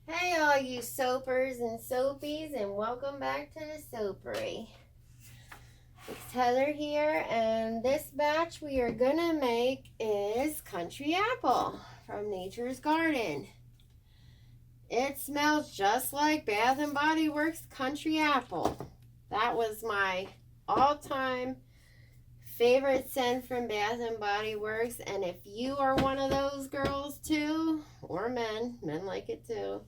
Hey all you soapers and soapies, and welcome back to the Soapery. It's Heather here, and this batch we are gonna make is Country Apple from Nature's Garden. It smells just like Bath and Body Works Country Apple. That was my all-time favorite scent from Bath and Body Works, and if you are one of those girls too, or men like it too,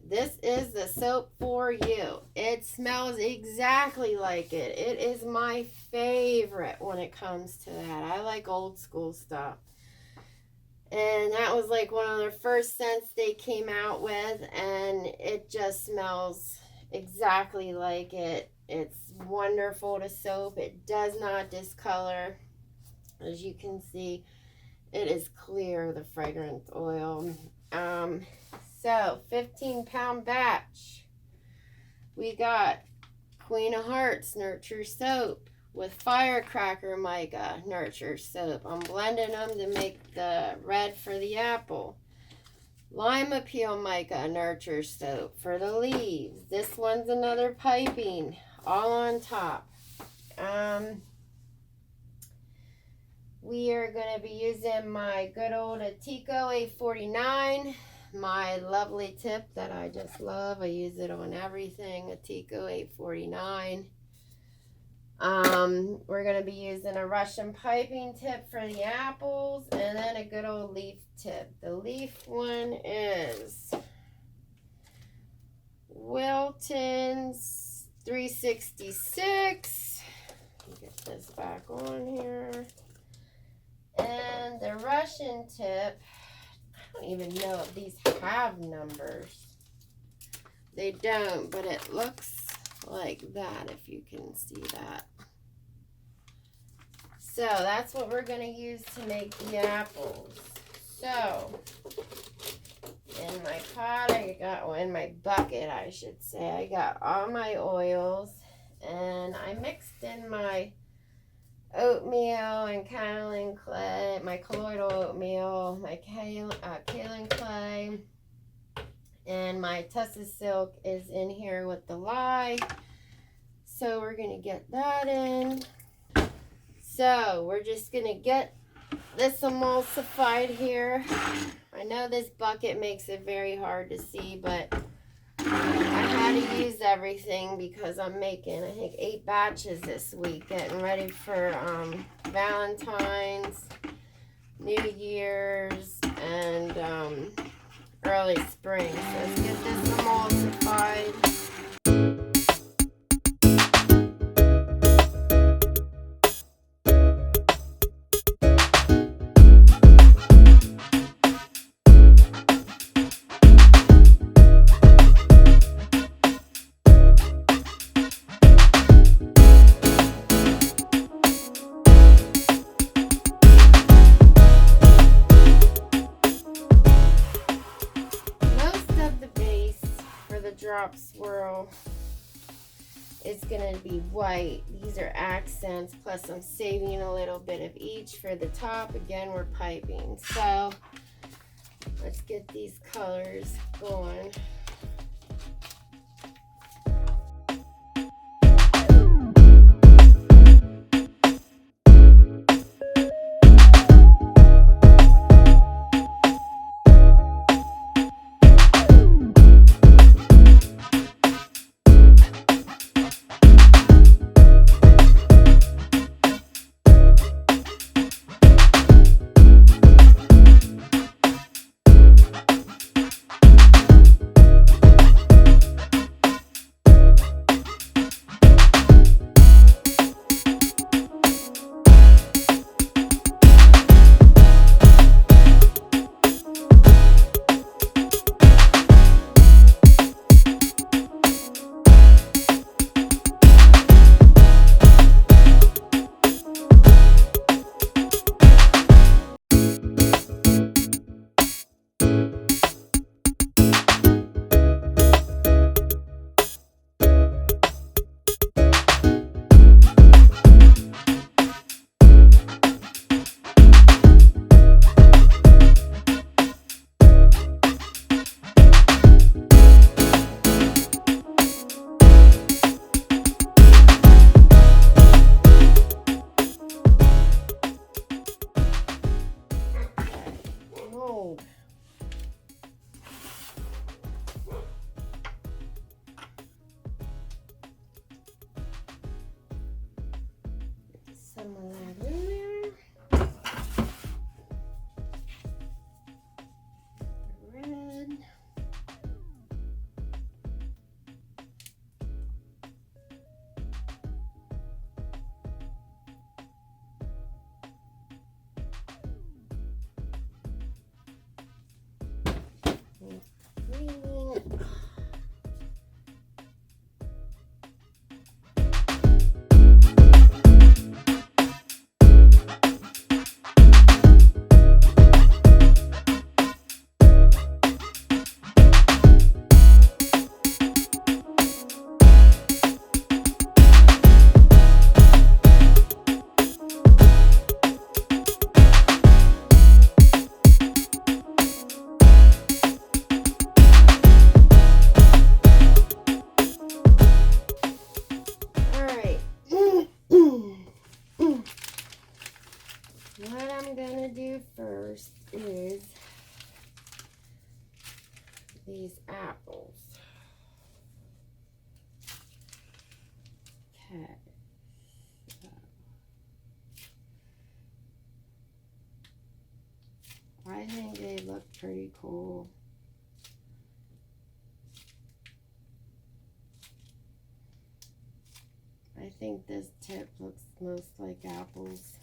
this is the soap for you. It smells exactly like it. It is my favorite when it comes to that. I like old school stuff. And that was like one of the first scents they came out with, and it just smells exactly like it. It's wonderful to soap. It does not discolor. As you can see, it is clear, the fragrance oil. So 15-pound batch. We got Queen of Hearts Nurture Soap with Firecracker Mica Nurture Soap. I'm blending them to make the red for the apple. Lima Peel Mica Nurture Soap for the leaves. This one's another piping, all on top. We are going to be using my good old Atico 849. My lovely tip that I just love. I use it on everything. Atico 849. We're going to be using a Russian piping tip for the apples, and then a good old leaf tip. The leaf one is Wilton's 366. Get this back on here. And the Russian tip, I don't even know if these have numbers. They don't, but it looks like that, if you can see that. So that's what we're going to use to make the apples. So in my pot, in my bucket, I should say, I got all my oils, and I mixed in my oatmeal and kaolin clay, my colloidal oatmeal, my kaolin clay, and my Tussa Silk is in here with the lye. So we're going to get that in. So we're just going to get this emulsified here. I know this bucket makes it very hard to see, but I had to use everything because I'm making, I think, 8 batches this week, getting ready for Valentine's, New Year's, and early spring. So let's get this emulsified. Drop swirl is going to be white. These are accents, plus I'm saving a little bit of each for the top. Again, we're piping. So let's get these colors going. these apples. Okay. So I think they look pretty cool. I think this tip looks most like apples.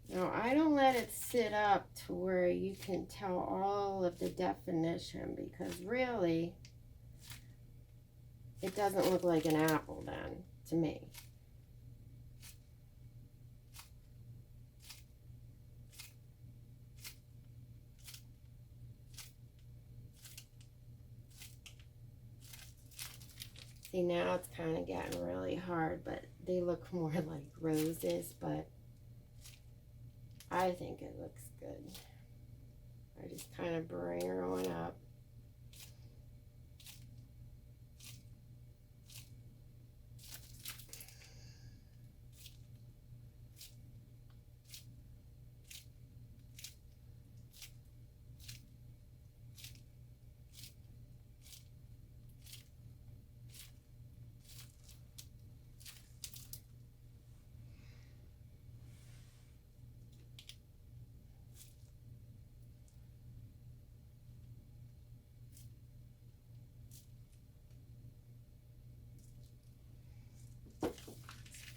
Now, I don't let it sit up to where you can tell all of the definition, because really, it doesn't look like an apple then, to me. See, now it's kind of getting really hard, but they look more like roses, but I think it looks good. I just kind of bring her on up.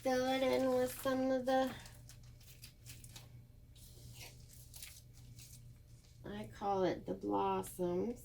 Fill it in with some of the, I call it the blossoms.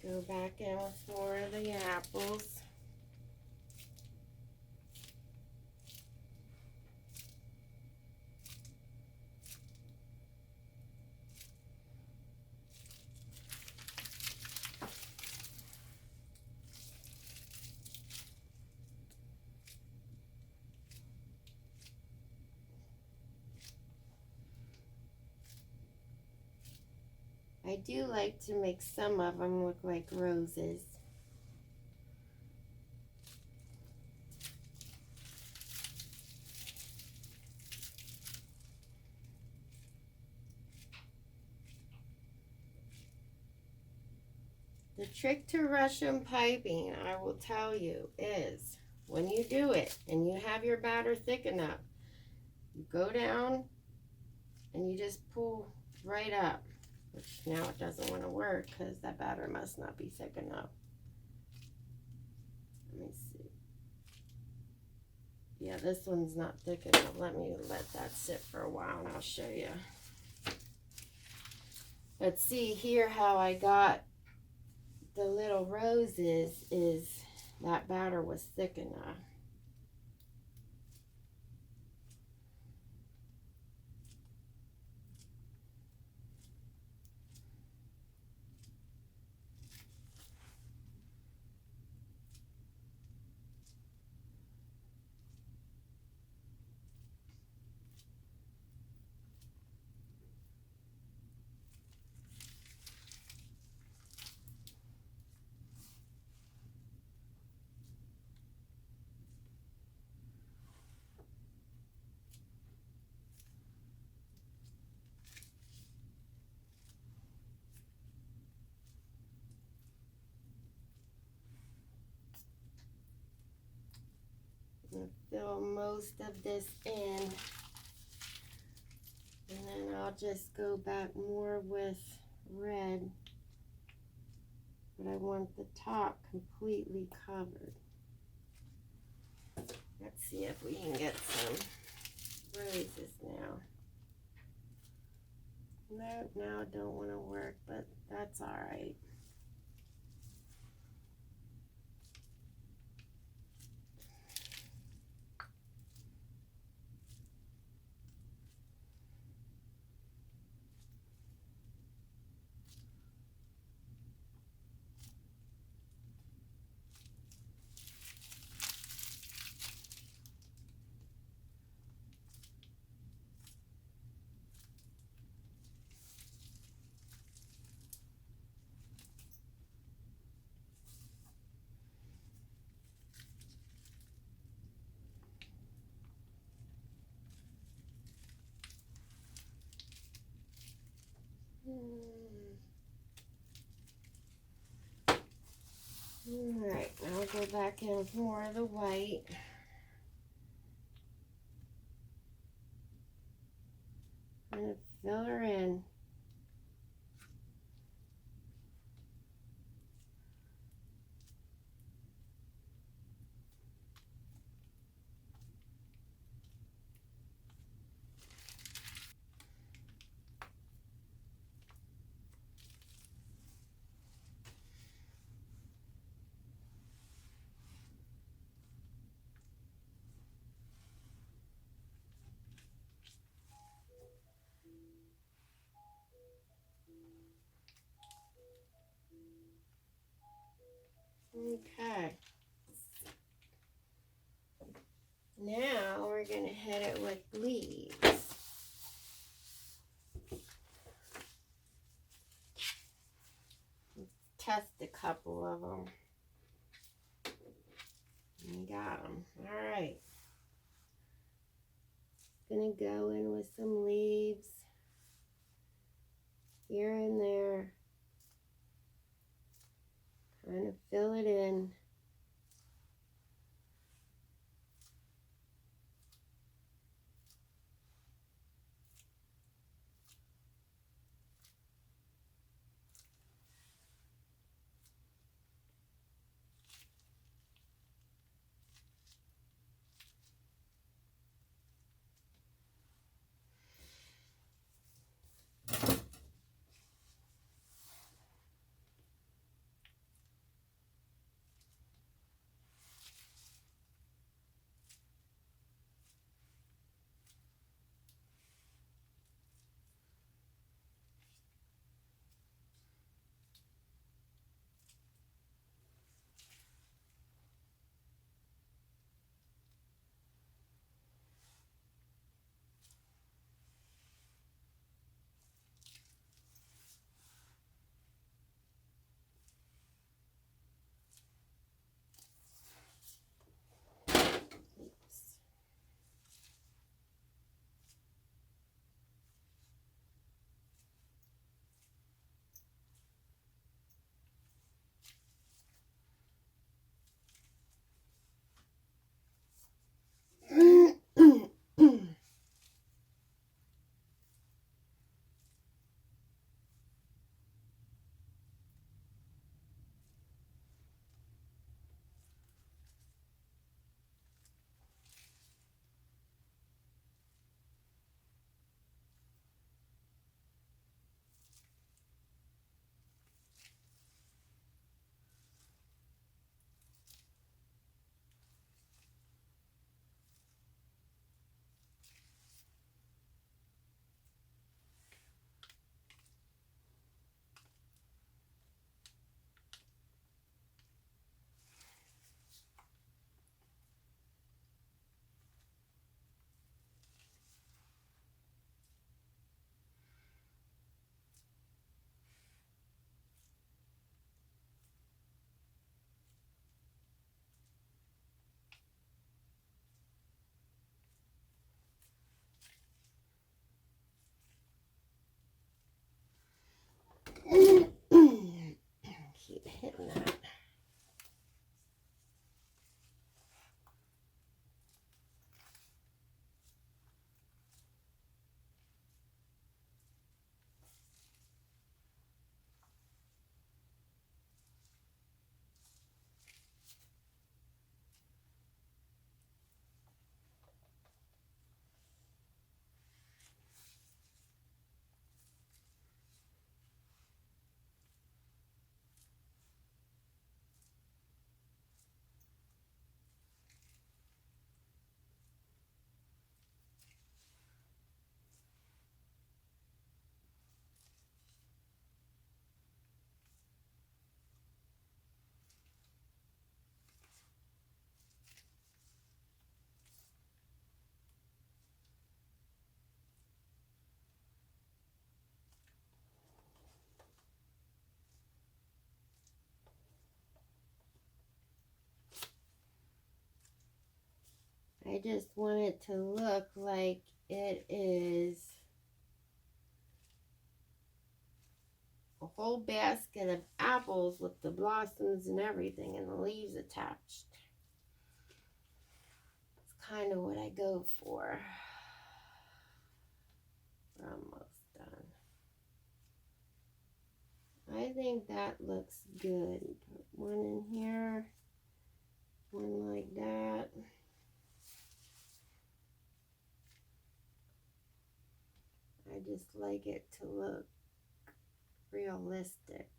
Go back in with more of the apples. I do like to make some of them look like roses. The trick to Russian piping, I will tell you, is when you do it and you have your batter thick enough, you go down and you just pull right up, which now it doesn't want to work because that batter must not be thick enough. Let me see. Yeah, this one's not thick enough. Let me let that sit for a while and I'll show you. But see here how I got the little roses is that batter was thick enough. I'm going to fill most of this in. And then I'll just go back more with red. But I want the top completely covered. Let's see if we can get some roses now. No, now it don't want to work, but that's all right. Alright, now I'll go back in with more of the white. I'm going to fill her in. Okay. Now we're going to hit it with leaves. Test a couple of them. We got them. All right. Gonna go in with some leaves here and there. Kind of fill it in. I just want it to look like it is a whole basket of apples with the blossoms and everything and the leaves attached. It's kind of what I go for. We're almost done. I think that looks good. Put one in here, one like that. I just like it to look realistic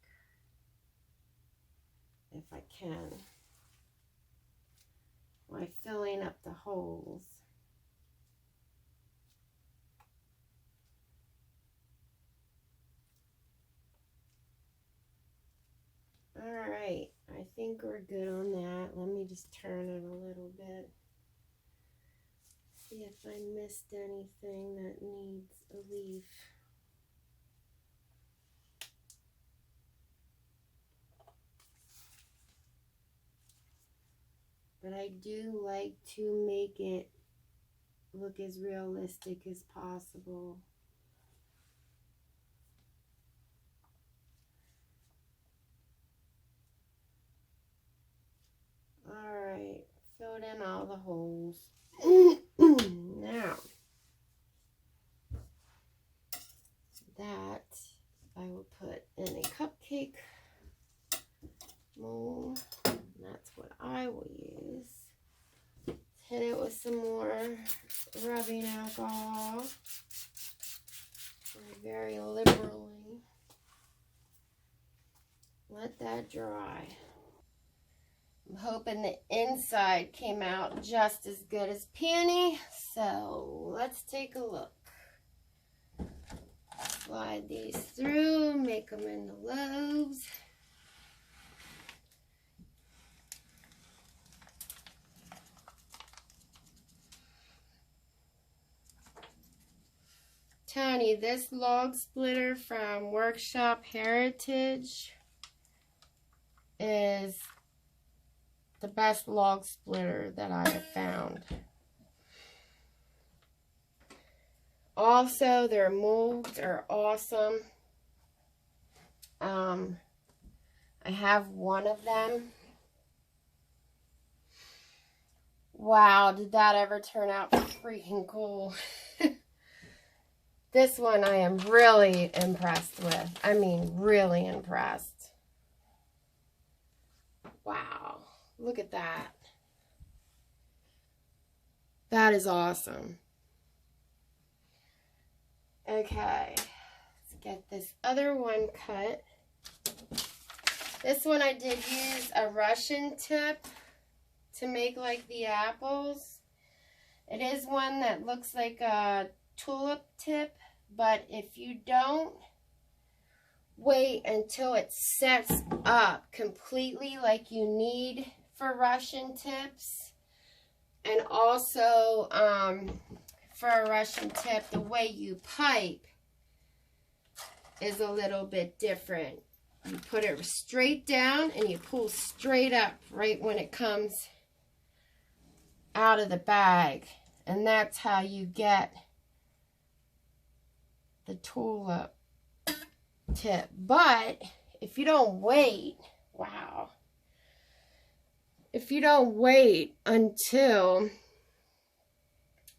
if I can, by filling up the holes. All right, I think we're good on that. Let me just turn it a little bit. See if I missed anything that needs a leaf. But I do like to make it look as realistic as possible. Alright, filled in all the holes. Now, that I will put in a cupcake mold. That's what I will use. Hit it with some more rubbing alcohol very liberally. Let that dry. I'm hoping the inside came out just as good as peony, so let's take a look. Slide these through, make them into lobes. Tony, this log splitter from Workshop Heritage is the best log splitter that I have found. Also, their molds are awesome. I have one of them. Wow, did that ever turn out freaking cool. This one I am really impressed with. I mean, really impressed. Wow, look at that. That is awesome. Okay, let's get this other one cut. This one I did use a Russian tip to make like the apples. It is one that looks like a tulip tip, but if you don't wait until it sets up completely like you need for Russian tips, and also for a Russian tip, the way you pipe is a little bit different. You put it straight down and you pull straight up right when it comes out of the bag. And that's how you get the tulip tip. But if you don't wait, wow. If you don't wait until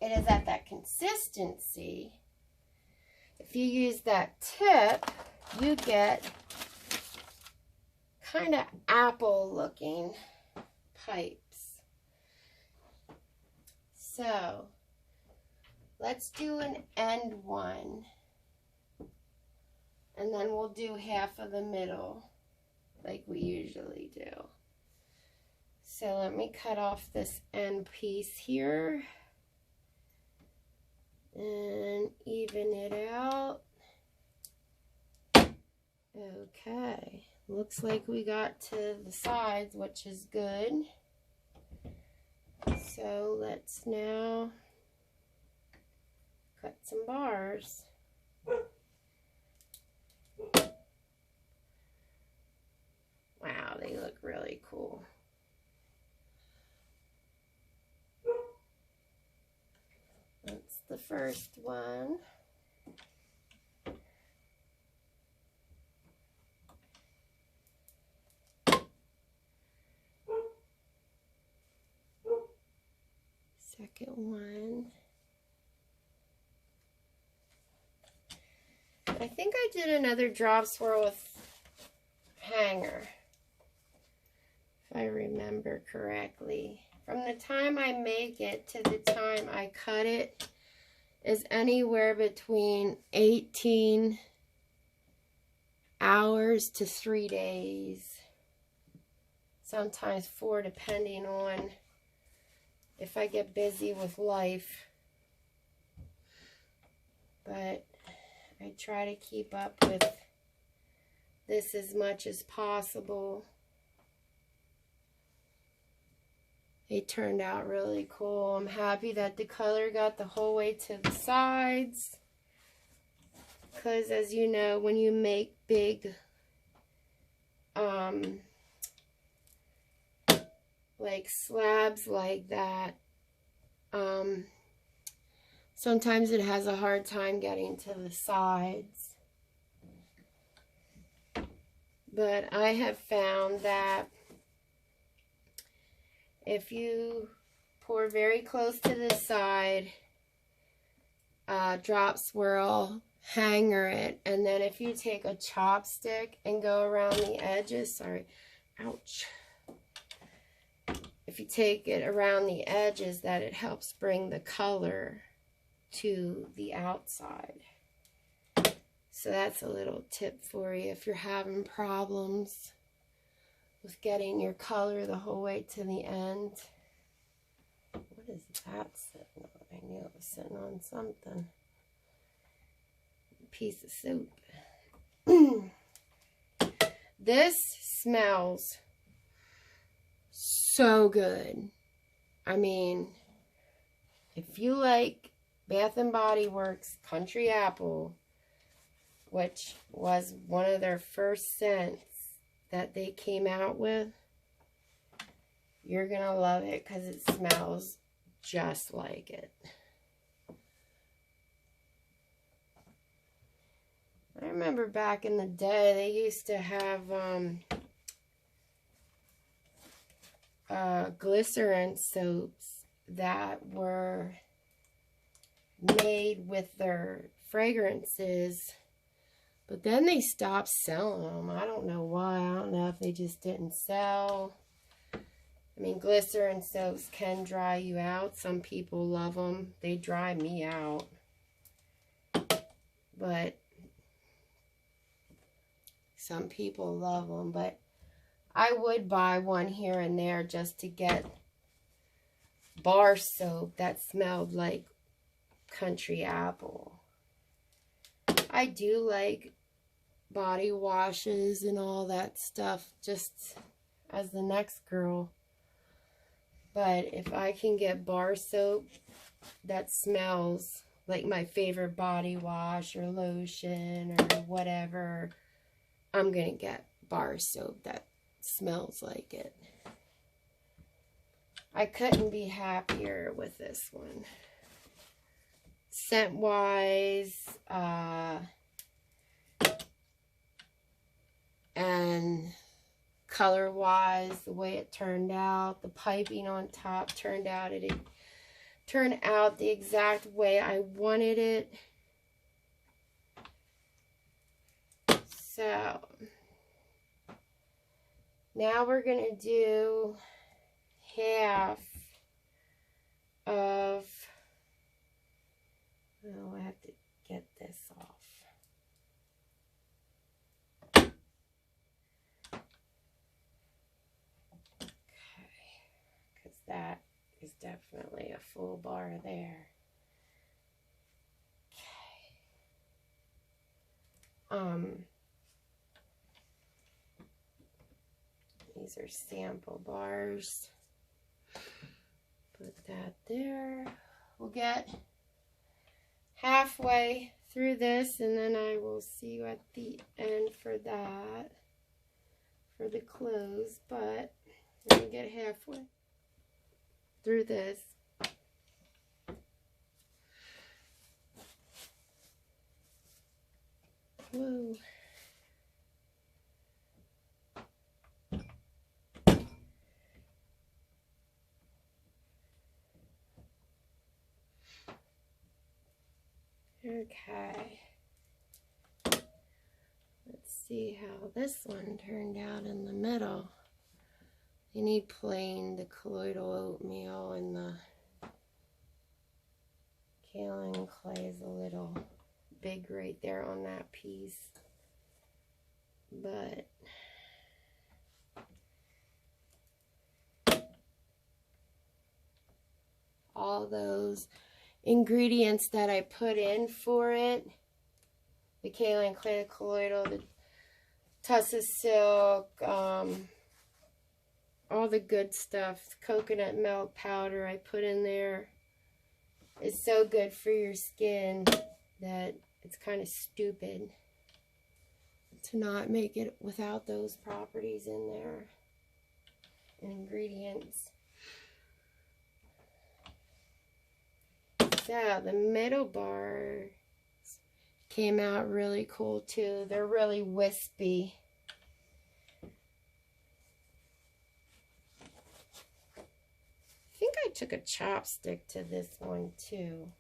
it is at that consistency, if you use that tip, you get kind of apple looking pipes. So let's do an end one, and then we'll do half of the middle like we usually do. So let me cut off this end piece here and even it out. Okay, looks like we got to the sides, which is good. So let's now cut some bars. Wow, they look really cool. first one. Second one. I think I did another drop swirl with hanger, if I remember correctly. From the time I make it to the time I cut it is anywhere between 18 hours to 3 days. Sometimes 4, depending on if I get busy with life. But I try to keep up with this as much as possible. They turned out really cool. I'm happy that the color got the whole way to the sides. Because as you know, when you make big like slabs like that, sometimes it has a hard time getting to the sides. But I have found that if you pour very close to the side, drop swirl, hanger it, and then if you take a chopstick and go around the edges, sorry, ouch. If you take it around the edges, that it helps bring the color to the outside. So that's a little tip for you if you're having problems with getting your color the whole way to the end. What is that sitting on? I knew it was sitting on something. A piece of soap. This smells so good. I mean, if you like Bath and Body Works Country Apple, which was one of their first scents that they came out with, you're gonna love it because it smells just like it. I remember back in the day they used to have glycerin soaps that were made with their fragrances, but then they stopped selling them. I don't know why. I don't know if they just didn't sell. I mean, glycerin soaps can dry you out. Some people love them. They dry me out. But some people love them. But I would buy one here and there just to get bar soap that smelled like country apple. I do like body washes and all that stuff, just as the next girl. But if I can get bar soap that smells like my favorite body wash or lotion or whatever, I'm going to get bar soap that smells like it. I couldn't be happier with this one. Scent-wise, and color-wise, the way it turned out, the piping on top turned out the exact way I wanted it. So now we're going to do half of, oh, I have to get this off. That is definitely a full bar there. Okay. These are sample bars. Put that there. We'll get halfway through this, and then I will see you at the end for that, for the close. But we're going to get halfway through this. Whoa. Okay. Let's see how this one turned out in the middle. You need plain, the colloidal oatmeal, and the kaolin clay is a little big right there on that piece. But all those ingredients that I put in for it, the kaolin clay, the colloidal, the tussa silk, all the good stuff, coconut milk powder I put in there, is so good for your skin that it's kind of stupid to not make it without those properties in there and ingredients. So the middle bars came out really cool too. They're really wispy. I think I took a chopstick to this one too.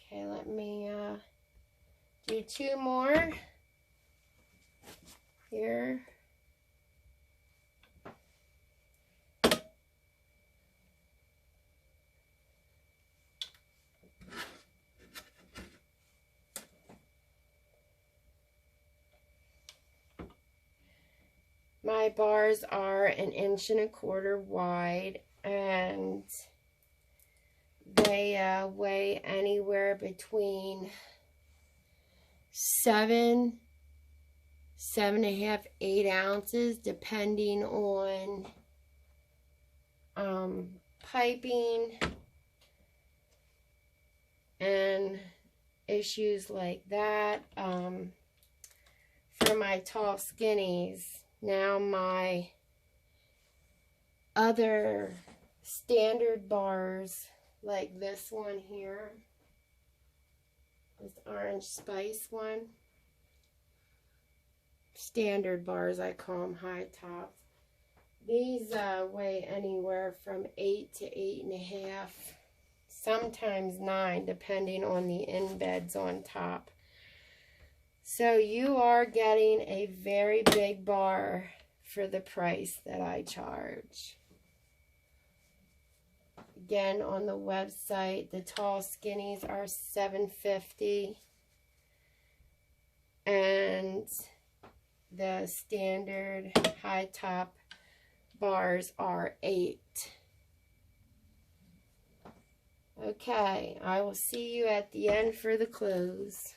Okay, let me do 2 more here. My bars are 1.25 inches wide, and they weigh anywhere between 7, 7.5, 8 ounces, depending on piping and issues like that. For my tall skinnies. Now my other standard bars, like this one here, this orange spice one, standard bars, I call them high tops. These weigh anywhere from 8 to 8.5, sometimes 9, depending on the embeds on top. So you are getting a very big bar for the price that I charge. Again, on the website, the tall skinnies are $7.50, and the standard high top bars are $8. Okay, I will see you at the end for the close.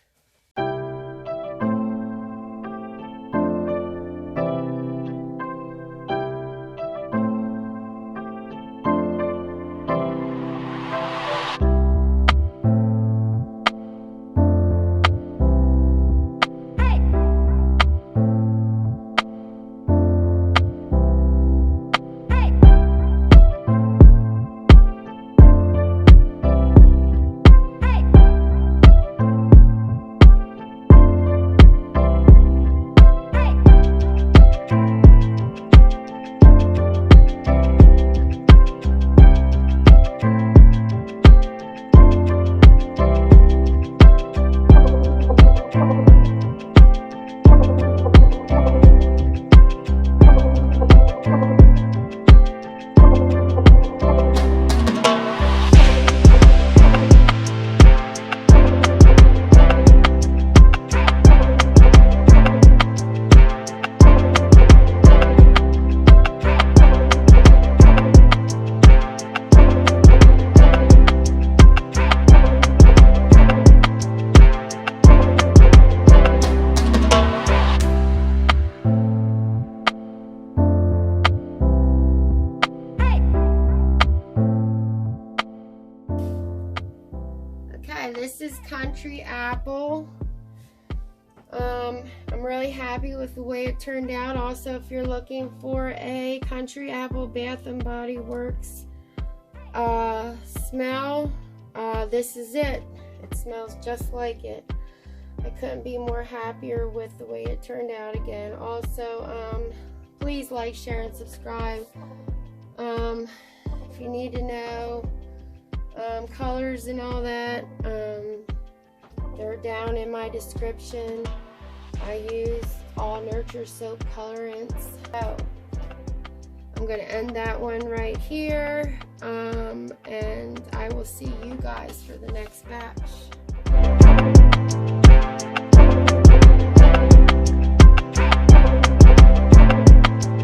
This is Country Apple. I'm really happy with the way it turned out. Also, if you're looking for a Country Apple Bath and Body Works smell, this is it. It smells just like it. I couldn't be more happier with the way it turned out again. Also, please like, share, and subscribe. If you need to know colors and all that, they're down in my description. I use all Nurture soap colorants. So I'm going to end that one right here, and I will see you guys for the next batch.